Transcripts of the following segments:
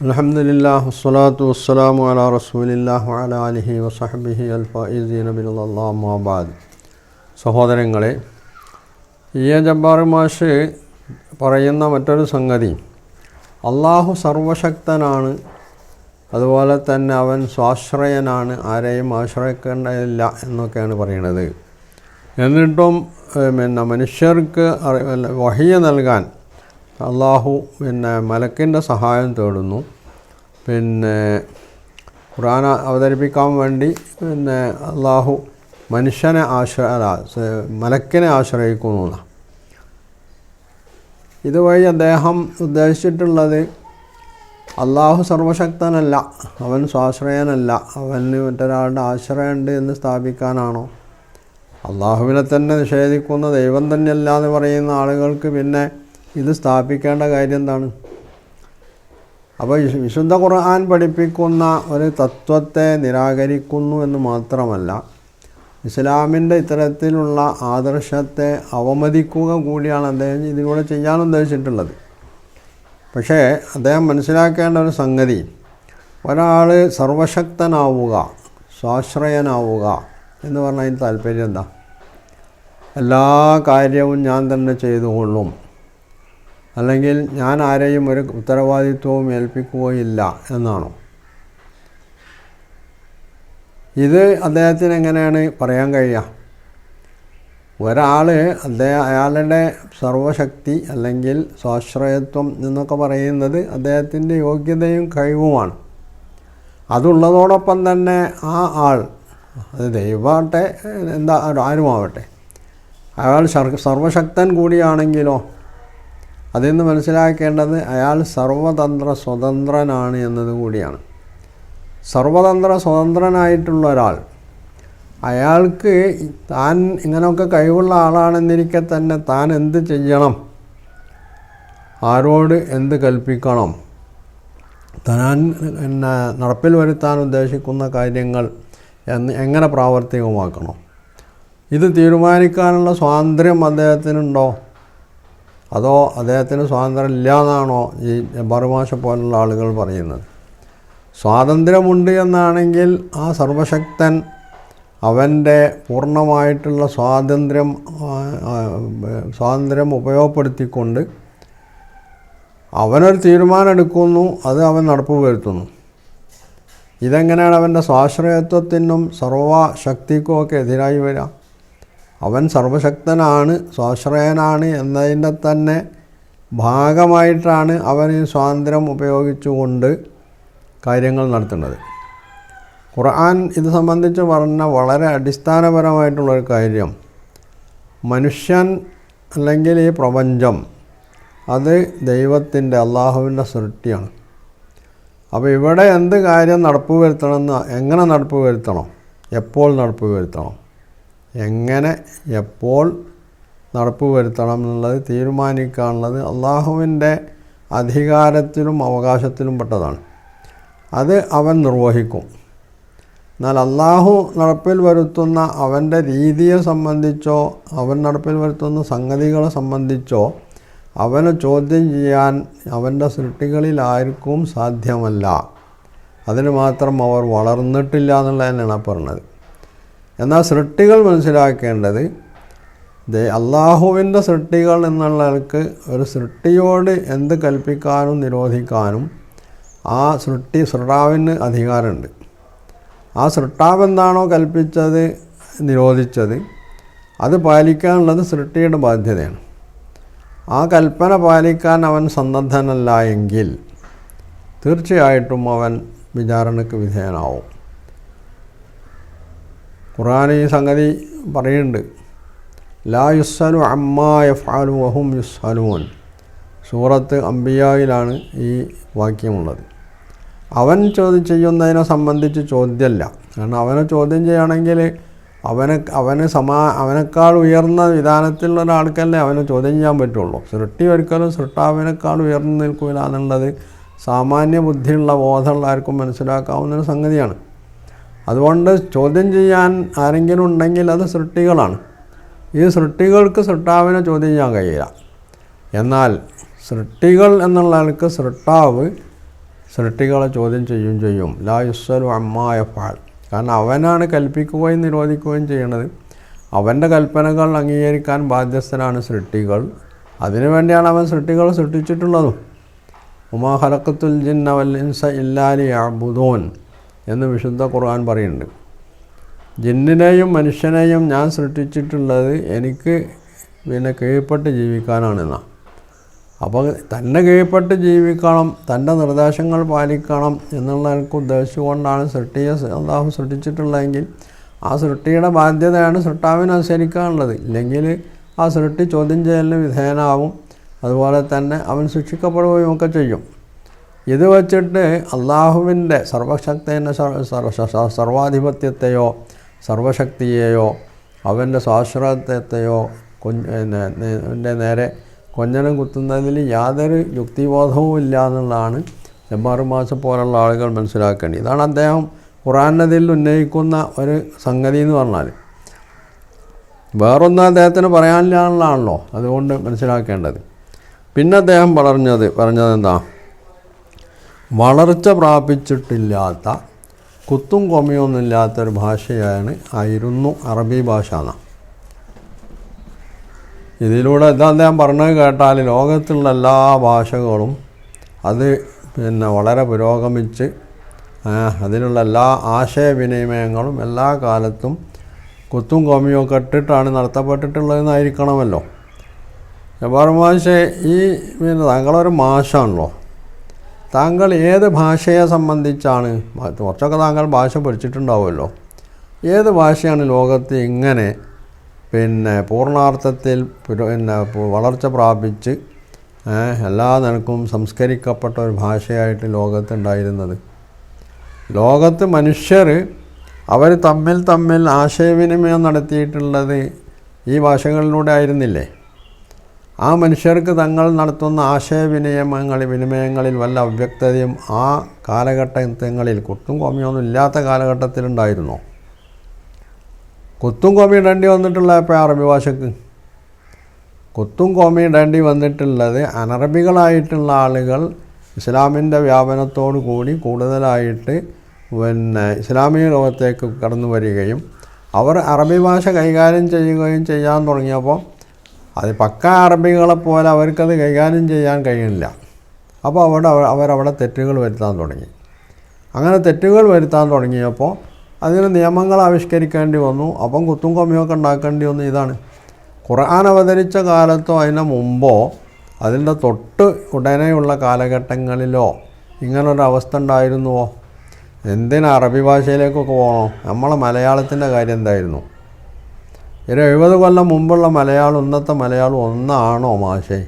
അൽഹംദുലില്ലാഹി വസ്സലാത്തു വസ്സലാമു അലാ റസൂലില്ലാഹി വഅലാ ആലിഹി വസഹ്ബിഹി അൽഫായിസീന ബില്ലാഹി അമ്മാ ബഅദ്. സഹോദരങ്ങളെ, ജബ്ബാർ മാഷ് പറയുന്ന മറ്റൊരു സംഗതി, അള്ളാഹു സർവശക്തനാണ്, അതുപോലെ തന്നെ അവൻ സ്വാശ്രയനാണ്, ആരെയും ആശ്രയിക്കേണ്ടതില്ല എന്നൊക്കെയാണ് പറയുന്നത്. എന്നിട്ടും മനുഷ്യർക്ക് വഹിയ നൽകാൻ അള്ളാഹു മലക്കിൻ്റെ സഹായം തേടുന്നു. ഖുർആൻ അവതരിപ്പിക്കാൻ വേണ്ടി അള്ളാഹു മനുഷ്യനെ മലക്കിനെ ആശ്രയിക്കുന്നു. ഇതുവഴി അദ്ദേഹം ഉദ്ദേശിച്ചിട്ടുള്ളത് അള്ളാഹു സർവശക്തനല്ല, അവൻ സ്വാശ്രയനല്ല, അവന് മറ്റൊരാളുടെ ആശ്രയമുണ്ട് എന്ന് സ്ഥാപിക്കാനാണോ? അള്ളാഹുവിനെ തന്നെ നിഷേധിക്കുന്ന ദൈവം തന്നെയല്ല എന്ന് പറയുന്ന ആളുകൾക്ക് പിന്നെ ഇത് സ്ഥാപിക്കേണ്ട കാര്യം എന്താണ്? അപ്പോൾ വിശുദ്ധ ഖുർആൻ പഠിപ്പിക്കുന്ന ഒരു തത്വത്തെ നിരാകരിക്കുന്നു എന്ന് മാത്രമല്ല, ഇസ്ലാമിൻ്റെ ഇത്തരത്തിലുള്ള ആദർശത്തെ അവമതിക്കുക കൂടിയാണ് അദ്ദേഹം ഇതിലൂടെ ചെയ്യാൻ ഉദ്ദേശിച്ചിട്ടുള്ളത്. പക്ഷേ അദ്ദേഹം മനസ്സിലാക്കേണ്ട ഒരു സംഗതി, ഒരാൾ സർവശക്തനാവുക, സ്വാശ്രയനാവുക എന്ന് പറഞ്ഞാൽ അതിന് താല്പര്യം എന്താ? എല്ലാ കാര്യവും ഞാൻ തന്നെ ചെയ്തുകൊള്ളും, അല്ലെങ്കിൽ ഞാൻ ആരെയും ഒരു ഉത്തരവാദിത്വവും ഏൽപ്പിക്കുകയില്ല എന്നാണോ? ഇത് അദ്ദേഹത്തിന് എങ്ങനെയാണ് പറയാൻ കഴിയുക? ഒരാൾ അയാളുടെ സർവശക്തി അല്ലെങ്കിൽ സ്വാശ്രയത്വം എന്നൊക്കെ പറയുന്നത് അദ്ദേഹത്തിൻ്റെ യോഗ്യതയും കഴിവുമാണ്. അതുള്ളതോടൊപ്പം തന്നെ ആ ആൾ, അത് ദൈവമാവട്ടെ ആരുമാവട്ടെ, അയാൾ സർവശക്തൻ കൂടിയാണെങ്കിലോ അതിൽ നിന്ന് മനസ്സിലാക്കേണ്ടത് അയാൾ സർവതന്ത്ര സ്വതന്ത്രനാണ് എന്നത് കൂടിയാണ്. സർവതന്ത്ര സ്വതന്ത്രനായിട്ടുള്ള ഒരാൾ, അയാൾക്ക് താൻ ഇങ്ങനെയൊക്കെ കഴിവുള്ള ആളാണെന്നിരിക്കെ തന്നെ താൻ എന്ത് ചെയ്യണം, ആരോട് എന്ത് കൽപ്പിക്കണം, താൻ നടപ്പിൽ വരുത്താൻ ഉദ്ദേശിക്കുന്ന കാര്യങ്ങൾ എങ്ങനെ പ്രാവർത്തികമാക്കണം, ഇത് തീരുമാനിക്കാനുള്ള സ്വാതന്ത്ര്യം അദ്ദേഹത്തിനുണ്ടോ? അതോ അദ്ദേഹത്തിന് സ്വാതന്ത്ര്യം ഇല്ല എന്നാണോ ഈ ജബ്ബാർ മാഷ് പോലുള്ള ആളുകൾ പറയുന്നത്? സ്വാതന്ത്ര്യമുണ്ട് എന്നാണെങ്കിൽ ആ സർവശക്തൻ അവൻ്റെ പൂർണ്ണമായിട്ടുള്ള സ്വാതന്ത്ര്യം ഉപയോഗപ്പെടുത്തിക്കൊണ്ട് അവനൊരു തീരുമാനം എടുക്കുന്നു, അത് അവൻ നടപ്പ് വരുത്തുന്നു. ഇതെങ്ങനെയാണ് അവൻ്റെ സ്വാശ്രയത്വത്തിനും സർവശക്തിക്കും ഒക്കെ എതിരായി വരിക? അവൻ സർവശക്തനാണ്, സ്വാശ്രയനാണ് എന്നതിൻ്റെ തന്നെ ഭാഗമായിട്ടാണ് അവൻ ഈ സ്വാതന്ത്ര്യം ഉപയോഗിച്ചുകൊണ്ട് കാര്യങ്ങൾ നടത്തുന്നത്. ഖുർആൻ ഇത് സംബന്ധിച്ച് പറഞ്ഞ വളരെ അടിസ്ഥാനപരമായിട്ടുള്ളൊരു കാര്യം, മനുഷ്യൻ അല്ലെങ്കിൽ ഈ പ്രപഞ്ചം അത് ദൈവത്തിൻ്റെ, അള്ളാഹുവിൻ്റെ സൃഷ്ടിയാണ്. അപ്പോൾ ഇവിടെ എന്ത് കാര്യം നടപ്പ് വരുത്തണമെന്ന്, എങ്ങനെ നടപ്പ് വരുത്തണം, എപ്പോൾ നടപ്പ് വരുത്തണം, എങ്ങനെ എപ്പോൾ നടപ്പ് വരുത്തണം എന്നുള്ളത് തീരുമാനിക്കാനുള്ളത് അള്ളാഹുവിൻ്റെ അധികാരത്തിലും അവകാശത്തിലും പെട്ടതാണ്. അത് അവൻ നിർവഹിക്കും. എന്നാൽ അള്ളാഹു നടപ്പിൽ വരുത്തുന്ന അവൻ്റെ രീതിയെ സംബന്ധിച്ചോ അവൻ നടപ്പിൽ വരുത്തുന്ന സംഗതികളെ സംബന്ധിച്ചോ അവനെ ചോദ്യം ചെയ്യാൻ അവൻ്റെ സൃഷ്ടികളിൽ ആർക്കും സാധ്യമല്ല. അതിന് മാത്രം അവർ വളർന്നിട്ടില്ല എന്നുള്ളത് തന്നെയാണ് പറഞ്ഞത്. എന്നാൽ സൃഷ്ടികൾ മനസ്സിലാക്കേണ്ടത്, അള്ളാഹുവിൻ്റെ സൃഷ്ടികൾ എന്നുള്ളവർക്ക് ഒരു സൃഷ്ടിയോട് എന്ത് കൽപ്പിക്കാനും നിരോധിക്കാനും ആ സൃഷ്ടാവിന് അധികാരമുണ്ട്. ആ സൃഷ്ടാവ് എന്താണോ കൽപ്പിച്ചത്, നിരോധിച്ചത്, അത് പാലിക്കാനുള്ളത് സൃഷ്ടിയുടെ ബാധ്യതയാണ്. ആ കൽപ്പന പാലിക്കാൻ അവൻ സന്നദ്ധനല്ല എങ്കിൽ തീർച്ചയായിട്ടും അവൻ വിചാരണയ്ക്ക് വിധേയനാവും. ഖുർആൻ ഈ സംഗതി പറയുന്നുണ്ട്, ലാ യുസ്അലു അമ്മാ യഫ്അലു വഹും യുസ്അലൂൻ. സൂറത്ത് അംബിയായിലാണ് ഈ വാക്യമുള്ളത്. അവൻ ചെയ്യുന്നതിനെ സംബന്ധിച്ച് ചോദ്യമല്ല. കാരണം അവനെ ചോദ്യം ചെയ്യുകയാണെങ്കിൽ അവനേക്കാൾ ഉയർന്ന വിധാനത്തിലുള്ള ഒരാൾക്കല്ലേ അവനെ ചോദ്യം ചെയ്യാൻ പറ്റുള്ളൂ. സൃഷ്ടി ഒരിക്കലും സൃഷ്ടാവിനേക്കാൾ ഉയർന്നു നിൽക്കില്ല എന്നുള്ളത് സാമാന്യ ബുദ്ധിയുള്ള ബോധമുള്ള ആർക്കും മനസ്സിലാക്കാവുന്നൊരു സംഗതിയാണ്. അതുകൊണ്ട് ചോദ്യം ചെയ്യാൻ ആരെങ്കിലും ഉണ്ടെങ്കിൽ അത് സൃഷ്ടികളാണ്. ഈ സൃഷ്ടികൾക്ക് സൃഷ്ടാവിനെ ചോദ്യം ചെയ്യാൻ കഴിയില്ല. എന്നാൽ സൃഷ്ടികൾ എന്നുള്ള ആൾക്ക് സൃഷ്ടാവ് സൃഷ്ടികളെ ചോദ്യം ചെയ്യും. ലാ യുസ്അലു അമ്മാ യഫ്അൽ. കാരണം അവനാണ് കൽപ്പിക്കുകയും നിരോധിക്കുകയും ചെയ്യണത്. അവൻ്റെ കൽപ്പനകൾ അംഗീകരിക്കാൻ ബാധ്യസ്ഥനാണ് സൃഷ്ടികൾ. അതിനുവേണ്ടിയാണ് അവൻ സൃഷ്ടികളെ സൃഷ്ടിച്ചിട്ടുള്ളതും. വമാ ഖലഖത്തുൽ ജിന്ന വൽ ഇൻസ ഇല്ലാ ലിയഅ്ബുദൂൻ എന്ന് വിശുദ്ധ ഖുർആൻ പറയുന്നുണ്ട്. ജിന്നിനെയും മനുഷ്യനെയും ഞാൻ സൃഷ്ടിച്ചിട്ടുള്ളത് എനിക്ക് കീഴ്പ്പെട്ട് ജീവിക്കാനാണെന്നാണ്. അപ്പോൾ തന്നെ കീഴ്പ്പെട്ട് ജീവിക്കണം, തൻ്റെ നിർദ്ദേശങ്ങൾ പാലിക്കണം എന്നുള്ള എനിക്ക് ഉദ്ദേശിച്ചുകൊണ്ടാണ് അള്ളാഹു സൃഷ്ടിച്ചിട്ടുള്ളതെങ്കിൽ ആ സൃഷ്ടിയുടെ ബാധ്യതയാണ് സൃഷ്ടാവിനനുസരിക്കാനുള്ളത്. ഇല്ലെങ്കിൽ ആ സൃഷ്ടി ചോദ്യം ചെയ്യലിന് വിധേയനാവും, അതുപോലെ തന്നെ അവൻ ശിക്ഷിക്കപ്പെടുകയും ഒക്കെ ചെയ്യും. ഇത് വച്ചിട്ട് അള്ളാഹുവിൻ്റെ സർവാധിപത്യത്തെയോ സർവശക്തിയെയോ അവൻ്റെ സ്വാശ്രയത്വത്തെയോ നേരെ കൊഞ്ഞനം കുത്തുന്നതിൽ യാതൊരു യുക്തിബോധവും ഇല്ല എന്നുള്ളതാണ് ജബ്ബാർ മാഷ് പോലുള്ള ആളുകൾ മനസ്സിലാക്കേണ്ടത്. ഇതാണ് അദ്ദേഹം ഖുർആനിൽ ഉന്നയിക്കുന്ന ഒരു സംഗതി എന്ന് പറഞ്ഞാൽ. വേറൊന്നും അദ്ദേഹത്തിന് പറയാനില്ലാന്നുള്ളതാണല്ലോ, അതുകൊണ്ട് മനസ്സിലാക്കേണ്ടത്. പിന്നെ അദ്ദേഹം പറഞ്ഞതെന്താ, വളർച്ച പ്രാപിച്ചിട്ടില്ലാത്ത കുത്തും കൊമയൊന്നുമില്ലാത്തൊരു ഭാഷയായിരുന്നു അറബി ഭാഷ എന്നാണ്. ഇതിലൂടെ എന്താ അദ്ദേഹം പറഞ്ഞത് കേട്ടാൽ ലോകത്തുള്ള എല്ലാ ഭാഷകളും അത് വളരെ പുരോഗമിച്ച് അതിനുള്ള എല്ലാ ആശയവിനിമയങ്ങളും എല്ലാ കാലത്തും കുത്തും കൊമയൊക്കെ ഇട്ടിട്ടാണ് നടത്തപ്പെട്ടിട്ടുള്ളതെന്നായിരിക്കണമല്ലോ. ജബ്ബാർ മാഷേ, താങ്കളൊരു മാഷാണല്ലോ. താങ്കൾ ഏത് ഭാഷയെ സംബന്ധിച്ചാണ്, കുറച്ചൊക്കെ താങ്കൾ ഭാഷ പഠിച്ചിട്ടുണ്ടാവുമല്ലോ, ഏത് ഭാഷയാണ് ലോകത്ത് ഇങ്ങനെ പൂർണ്ണാർത്ഥത്തിൽ വളർച്ച പ്രാപിച്ച് എല്ലാ നിലക്കും സംസ്കരിക്കപ്പെട്ട ഒരു ഭാഷയായിട്ട് ലോകത്തുണ്ടായിരുന്നത്? ലോകത്ത് മനുഷ്യർ അവർ തമ്മിൽ ആശയവിനിമയം നടത്തിയിട്ടുള്ളത് ഈ ഭാഷകളിലൂടെ ആയിരുന്നില്ലേ? ആ മനുഷ്യർക്ക് തങ്ങൾ നടത്തുന്ന വിനിമയങ്ങളിൽ വല്ല അവ്യക്തതയും ആ കാലഘട്ടങ്ങളിൽ കുത്തും കോമിയൊന്നും ഇല്ലാത്ത കാലഘട്ടത്തിലുണ്ടായിരുന്നോ? കുത്തും കോമി ഇടേണ്ടി വന്നിട്ടുള്ള ഇപ്പോൾ അറബി ഭാഷക്ക് കുത്തും കോമി ഇടേണ്ടി വന്നിട്ടുള്ളത് അനറബികളായിട്ടുള്ള ആളുകൾ ഇസ്ലാമിൻ്റെ വ്യാപനത്തോടു കൂടി കൂടുതലായിട്ട് ഇസ്ലാമിക ലോകത്തേക്ക് കടന്നു വരികയും അവർ അറബി ഭാഷ കൈകാര്യം ചെയ്യുകയും ചെയ്യാൻ തുടങ്ങിയപ്പോൾ അത് പക്ക അറബികളെപ്പോലെ അവർക്കത് കൈകാര്യം ചെയ്യാൻ കഴിയില്ല. അപ്പോൾ അവരവിടെ തെറ്റുകൾ വരുത്താൻ തുടങ്ങി. അങ്ങനെ തെറ്റുകൾ വരുത്താൻ തുടങ്ങിയപ്പോൾ അതിന് നിയമങ്ങൾ ആവിഷ്കരിക്കേണ്ടി വന്നു. അപ്പം കുത്തും കൊമയൊക്കെ ഉണ്ടാക്കേണ്ടി വന്നു. ഇതാണ് ഖുർആൻ അവതരിച്ച കാലത്തോ അതിന് മുമ്പോ അതിൻ്റെ തൊട്ട് ഉടനെയുള്ള കാലഘട്ടങ്ങളിലോ ഇങ്ങനൊരവസ്ഥ ഉണ്ടായിരുന്നുവോ? എന്തിനാ അറബി ഭാഷയിലേക്കൊക്കെ പോകണോ? നമ്മളെ മലയാളത്തിൻ്റെ കാര്യം എന്തായിരുന്നു? 70 കൊല്ലം മുമ്പുള്ള മലയാളം ഇന്നത്തെ മലയാളം ഒന്നാണോ മാഷേ?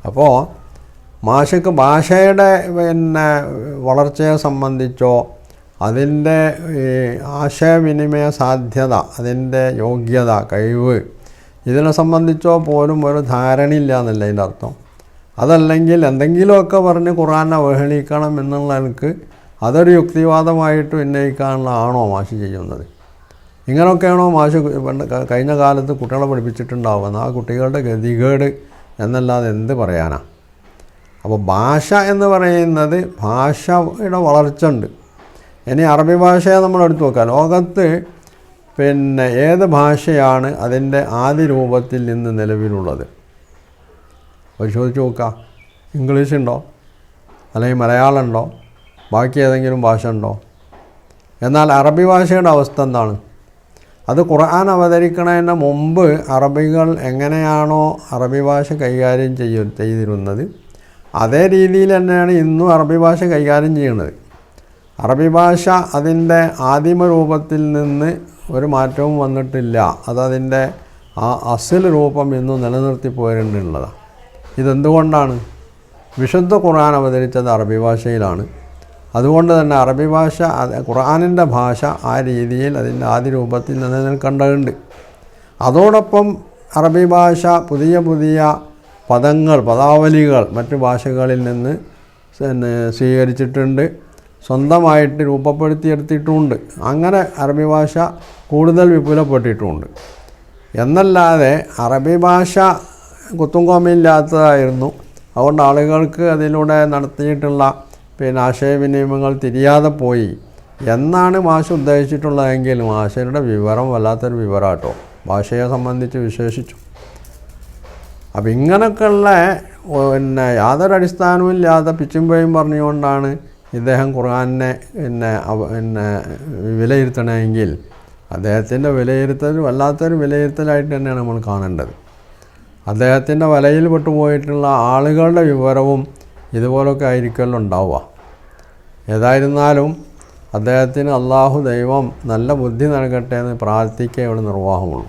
അപ്പോൾ മാഷയ്ക്ക് ഭാഷയുടെ വളർച്ചയെ സംബന്ധിച്ചോ അതിൻ്റെ ആശയവിനിമയ സാധ്യത, അതിൻ്റെ യോഗ്യത, കഴിവ് ഇതിനെ സംബന്ധിച്ചോ പോലും ഒരു ധാരണയില്ല എന്നല്ല അതിൻ്റെ അർത്ഥം. അതല്ലെങ്കിൽ എന്തെങ്കിലുമൊക്കെ പറഞ്ഞ് ഖുർആനെ അവഹേളിക്കണം എന്നുള്ള എനിക്ക് അതൊരു യുക്തിവാദമായിട്ട് ഉന്നയിക്കാനുള്ള ആണോ മാഷ് ചെയ്യുന്നത്? ഇങ്ങനെയൊക്കെയാണോ മാഷ് കഴിഞ്ഞ കാലത്ത് കുട്ടികളെ പഠിപ്പിച്ചിട്ടുണ്ടാവുന്നത്? ആ കുട്ടികളുടെ ഗതികേട് എന്നല്ലാതെ എന്ത് പറയാനാണ്? അപ്പോൾ ഭാഷ എന്ന് പറയുന്നത് ഭാഷയുടെ വളർച്ച ഉണ്ട്. ഇനി അറബി ഭാഷയെ നമ്മൾ എടുത്തു നോക്കാം. ലോകത്ത് ഏത് ഭാഷയാണ് അതിൻ്റെ ആദ്യ രൂപത്തിൽ നിന്ന് നിലവിലുള്ളത്? പരിശോധിച്ച് നോക്കുക. ഇംഗ്ലീഷ് ഉണ്ടോ? അല്ലെങ്കിൽ മലയാളം ഉണ്ടോ? ബാക്കി ഏതെങ്കിലും ഭാഷ ഉണ്ടോ? എന്നാൽ അറബി ഭാഷയുടെ അവസ്ഥ എന്താണ്? അത് ഖുർആൻ അവതരിക്കുന്നതിന് മുമ്പ് അറബികൾ എങ്ങനെയാണോ അറബി ഭാഷ കൈകാര്യം ചെയ്തിരുന്നത് അതേ രീതിയിൽ തന്നെയാണ് ഇന്നും അറബി ഭാഷ കൈകാര്യം ചെയ്യുന്നത്. അറബി ഭാഷ അതിൻ്റെ ആദിമ രൂപത്തിൽ നിന്ന് ഒരു മാറ്റവും വന്നിട്ടില്ല. അതതിൻ്റെ ആ അസൽ രൂപം ഇന്നും നിലനിർത്തി പോരുന്നുള്ളതാണ്. ഇതെന്തുകൊണ്ടാണ്? വിശുദ്ധ ഖുർആൻ അവതരിച്ചത് അറബി ഭാഷയിലാണ്. അതുകൊണ്ട് തന്നെ അറബി ഭാഷ ഖുർആനിൻ്റെ ഭാഷ ആ രീതിയിൽ അതിൻ്റെ ആദ്യ രൂപത്തിൽ നിലനിൽക്കേണ്ടതുണ്ട്. അതോടൊപ്പം അറബി ഭാഷ പുതിയ പുതിയ പദാവലികൾ മറ്റു ഭാഷകളിൽ നിന്ന് സ്വീകരിച്ചിട്ടുണ്ട്, സ്വന്തമായിട്ട് രൂപപ്പെടുത്തിയെടുത്തിട്ടുമുണ്ട്. അങ്ങനെ അറബി ഭാഷ കൂടുതൽ വിപുലപ്പെട്ടിട്ടുമുണ്ട്. എന്നല്ലാതെ അറബി ഭാഷ കുത്തും കോമയില്ലാത്തതായിരുന്നു, അതുകൊണ്ട് ആളുകൾക്ക് അതിലൂടെ നടത്തിയിട്ടുള്ള ആശയവിനിമയങ്ങൾ തിരിയാതെ പോയി എന്നാണ് മാഷ് ഉദ്ദേശിച്ചിട്ടുള്ളതെങ്കിൽ മാഷയുടെ വിവരം വല്ലാത്തൊരു വിവരമാട്ടോ, ഭാഷയെ സംബന്ധിച്ച് വിശേഷിച്ചു. അപ്പം ഇങ്ങനെയൊക്കെയുള്ള യാതൊരു അടിസ്ഥാനവും ഇല്ലാതെ പിച്ചുമ്പയും പറഞ്ഞുകൊണ്ടാണ് ഇദ്ദേഹം ഖുർആനെ വിലയിരുത്തണമെങ്കിൽ അദ്ദേഹത്തിൻ്റെ വിലയിരുത്തൽ വല്ലാത്തൊരു വിലയിരുത്തലായിട്ട് തന്നെയാണ് നമ്മൾ കാണേണ്ടത്. അദ്ദേഹത്തിൻ്റെ വലയിൽ പെട്ടുപോയിട്ടുള്ള ആളുകളുടെ വിവരവും ഇതുപോലൊക്കെ ആയിരിക്കുമല്ലോ ഉണ്ടാവുക. ഏതായിരുന്നാലും അദ്ദേഹത്തിന് അള്ളാഹു ദൈവം നല്ല ബുദ്ധി നൽകട്ടെ എന്ന് പ്രാർത്ഥിക്കേ ഇവിടെ നിർവാഹമുള്ളൂ.